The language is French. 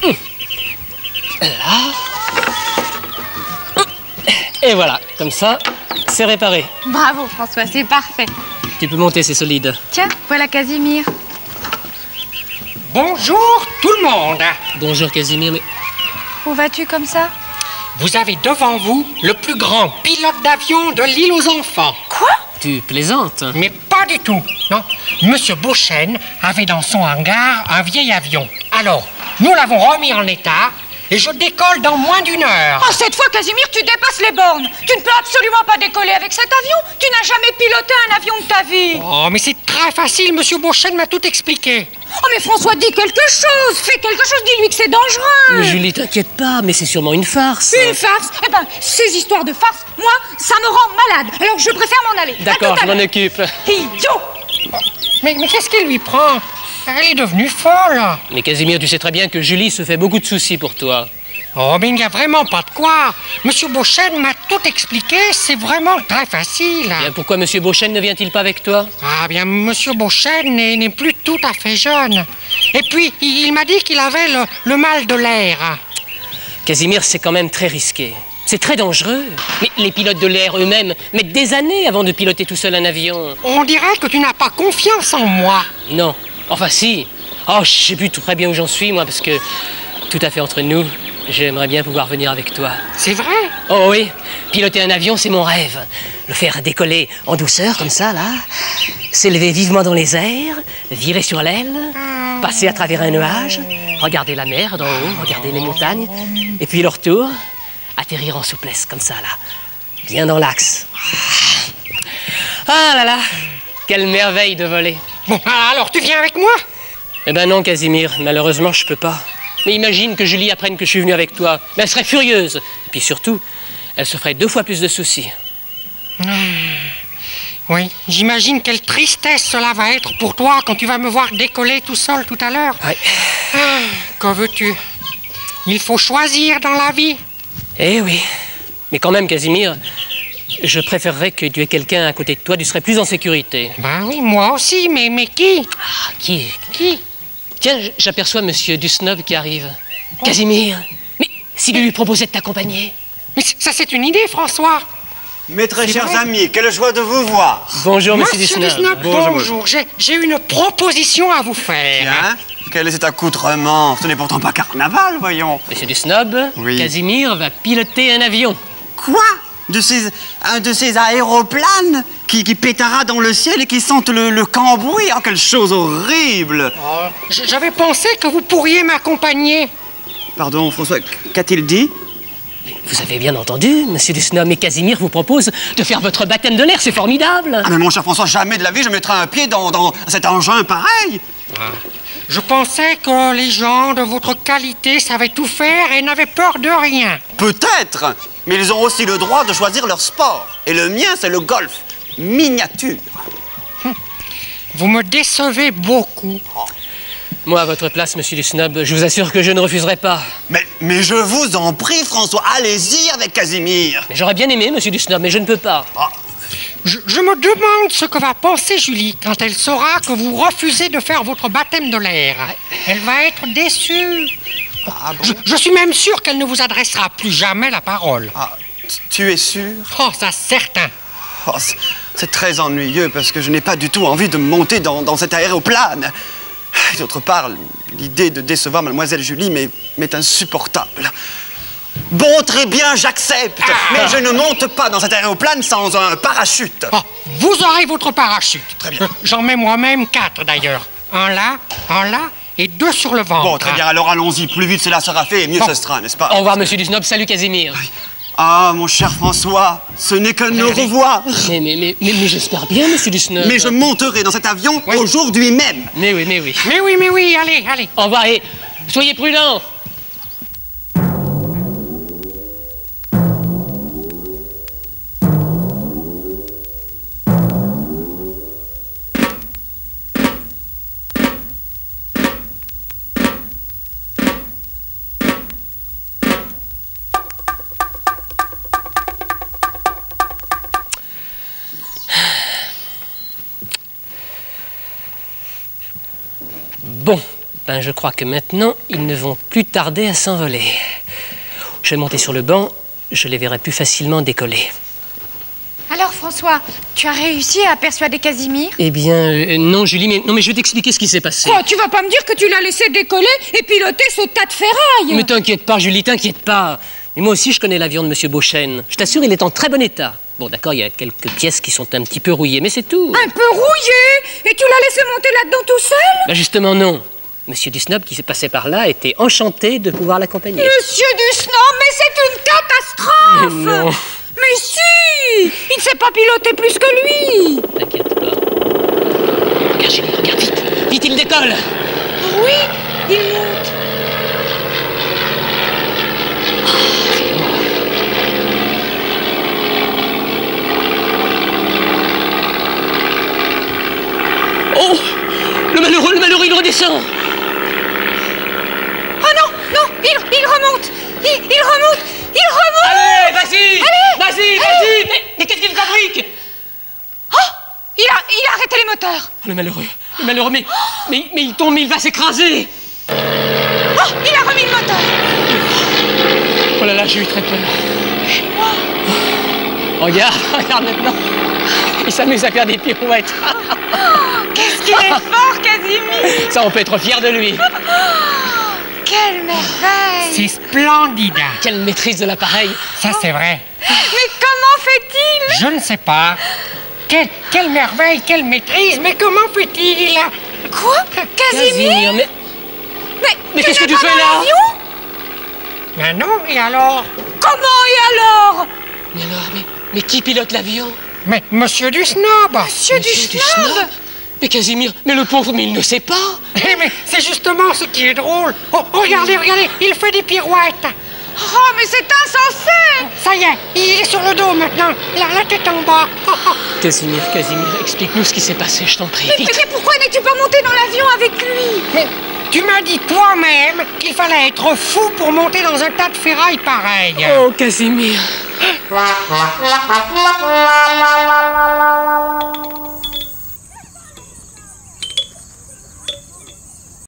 Là. Et voilà, comme ça, c'est réparé. Bravo François, c'est parfait. Tu peux monter, c'est solide. Tiens, voilà Casimir. Bonjour tout le monde. Bonjour Casimir, mais... Où vas-tu comme ça? Vous avez devant vous le plus grand pilote d'avion de l'île aux enfants. Quoi? Tu plaisantes? Mais pas du tout, non. Monsieur Beauchesne avait dans son hangar un vieil avion. Alors, nous l'avons remis en état et je décolle dans moins d'1 heure. Oh, cette fois, Casimir, tu dépasses les bornes. Tu ne peux absolument pas décoller avec cet avion. Tu n'as jamais piloté un avion de ta vie. Oh, mais c'est très facile, Monsieur Beauchesne m'a tout expliqué. Oh, mais François, dis quelque chose. Fais quelque chose, dis-lui que c'est dangereux. Mais Julie, t'inquiète pas, mais c'est sûrement une farce. Une farce? Eh ben, ces histoires de farce, moi, ça me rend malade. Alors, je préfère m'en aller. D'accord, je m'en occupe. Idiot! Mais qu'est-ce qui lui prend? Elle est devenue folle. Mais Casimir, tu sais très bien que Julie se fait beaucoup de soucis pour toi. Oh, mais il n'y a vraiment pas de quoi. Monsieur Beauchesne m'a tout expliqué, c'est vraiment très facile. Bien, pourquoi Monsieur Beauchesne ne vient-il pas avec toi? Ah bien, Monsieur Beauchesne n'est plus tout à fait jeune. Et puis, il m'a dit qu'il avait le mal de l'air. Casimir, c'est quand même très risqué. C'est très dangereux. Mais les pilotes de l'air eux-mêmes mettent des années avant de piloter tout seul un avion. On dirait que tu n'as pas confiance en moi. Non. Enfin, si. Oh, je sais plus très bien où j'en suis, moi, parce que, tout à fait entre nous, j'aimerais bien pouvoir venir avec toi. C'est vrai? Oh oui, piloter un avion, c'est mon rêve. Le faire décoller en douceur, comme ça, là. S'élever vivement dans les airs, virer sur l'aile, passer à travers un nuage, regarder la mer d'en haut, regarder les montagnes, et puis le retour, atterrir en souplesse, comme ça, là. Bien dans l'axe. Ah là là, quelle merveille de voler. Bon, alors tu viens avec moi? Eh ben non, Casimir, malheureusement, je peux pas. Mais imagine que Julie apprenne que je suis venu avec toi. Mais elle serait furieuse. Et puis surtout, elle se ferait 2 fois plus de soucis. Oui, j'imagine quelle tristesse cela va être pour toi quand tu vas me voir décoller tout seul tout à l'heure. Ouais. Que veux-tu? Il faut choisir dans la vie. Eh oui. Mais quand même, Casimir, je préférerais que tu aies quelqu'un à côté de toi, tu serais plus en sécurité. Ben oui, moi aussi, mais qui? Ah, qui? Qui? Tiens, j'aperçois Monsieur Dusnob qui arrive. Casimir, mais s'il lui proposait de t'accompagner? Mais ça, c'est une idée, François. Mes très chers vrai. amis, quelle joie de vous voir. Bonjour, Monsieur Monsieur Dusnob. Dusnob, Bonjour. bonjour. J'ai une proposition à vous faire. Bien. Quel est cet accoutrement? Ce n'est pourtant pas carnaval, voyons. Monsieur Dusnob, Oui. Casimir va piloter un avion. Quoi? Un de ces aéroplanes qui pétara dans le ciel et qui sentent le cambouis? Oh, quelle chose horrible! Oh, j'avais pensé que vous pourriez m'accompagner. Pardon, François, qu'a-t-il dit? Vous avez bien entendu, Monsieur Dusnob, mais Casimir vous propose de faire votre baptême de l'air, c'est formidable. Ah, mais mon cher François, jamais de la vie je mettrai un pied dans cet engin pareil! Je pensais que les gens de votre qualité savaient tout faire et n'avaient peur de rien. Peut-être, mais ils ont aussi le droit de choisir leur sport. Et le mien, c'est le golf. Miniature. Vous me décevez beaucoup. Moi, à votre place, Monsieur Dusnob, je vous assure que je ne refuserai pas. Mais je vous en prie, François, allez-y avec Casimir. Mais j'aurais bien aimé, Monsieur Dusnob, mais je ne peux pas. Je me demande ce que va penser Julie quand elle saura que vous refusez de faire votre baptême de l'air. Elle va être déçue. Ah bon? Je suis même sûr qu'elle ne vous adressera plus jamais la parole. Ah, tu es sûr? Oh, ça, certain. Oh, c'est très ennuyeux parce que je n'ai pas du tout envie de monter dans cet aéroplane. D'autre part, l'idée de décevoir mademoiselle Julie m'est insupportable. Bon, très bien, j'accepte. Mais je ne monte pas dans cet aéroplane sans un parachute. Oh, vous aurez votre parachute. Très bien. J'en mets moi-même 4 d'ailleurs. Un là et 2 sur le ventre. Bon, très bien, alors allons-y. Plus vite cela sera fait, et mieux Bon. ce sera, n'est-ce pas? Au revoir, Monsieur Dusnob. Salut, Casimir. Ah, mon cher François, ce n'est qu'un au Allez. revoir. Mais j'espère bien, Monsieur Dusnob. Mais je monterai dans cet avion Oui. aujourd'hui même. Mais oui, mais oui. Mais oui, allez. Au revoir et soyez prudents. Bon, Ben, je crois que maintenant, ils ne vont plus tarder à s'envoler. Je vais monter sur le banc, je les verrai plus facilement décoller. Alors, François, tu as réussi à persuader Casimir? Eh bien, non, Julie, mais je vais t'expliquer ce qui s'est passé. Quoi, tu vas pas me dire que tu l'as laissé décoller et piloter ce tas de ferraille? Mais t'inquiète pas, Julie, t'inquiète pas. Mais moi aussi, je connais l'avion de Monsieur Beauchesne. Je t'assure, il est en très bon état. Bon, d'accord, il y a quelques pièces qui sont un petit peu rouillées, mais c'est tout. Un peu rouillé? Et tu l'as laissé monter là-dedans tout seul? Ben justement, non. Monsieur Dusnob, qui s'est passé par là, était enchanté de pouvoir l'accompagner. Monsieur Dusnob, mais c'est une catastrophe! Mais non. Mais si! Il ne sait pas piloter plus que lui! T'inquiète pas. Regarde, Julie, regarde, vite. Vite, il décolle. Oui, il monte. Oh! Le malheureux, il redescend. Oh non, non, il remonte! Il remonte! Il remonte! Allez, vas-y! Allez! Vas-y! Mais qu'est-ce qu'il fabrique? Oh! Il a arrêté les moteurs! Oh, le malheureux, mais il tombe, mais il va s'écraser! Oh! Il a remis le moteur! Oh là là, j'ai eu très peur. Et moi? Regarde maintenant. Il s'amuse à faire des pirouettes. Qu'est-ce qu'il est fort, Casimir! Ça, on peut être fier de lui. Quelle merveille! C'est splendide. Quelle maîtrise de l'appareil. Ça, c'est vrai. Mais comment fait-il? Je ne sais pas. Quelle merveille, quelle maîtrise, mais comment fait-il? Quoi? Casimir? Mais qu'est-ce que tu n'es fais pas dans là? l'avion? Ben non, et alors? Comment et alors? Mais qui pilote l'avion? Mais Monsieur Dusnob. Monsieur Dusnob? Mais Casimir, mais le pauvre, mais il ne sait pas. Eh, mais c'est justement ce qui est drôle. Oh, regardez, il fait des pirouettes. Oh, mais c'est insensé! Ça y est, il est sur le dos maintenant, la tête en bas. Oh, oh. Casimir, explique-nous ce qui s'est passé, je t'en prie. Mais Vite. pourquoi n'es-tu pas monté dans l'avion avec lui? Mais tu m'as dit toi-même qu'il fallait être fou pour monter dans un tas de ferraille pareil. Oh, Casimir.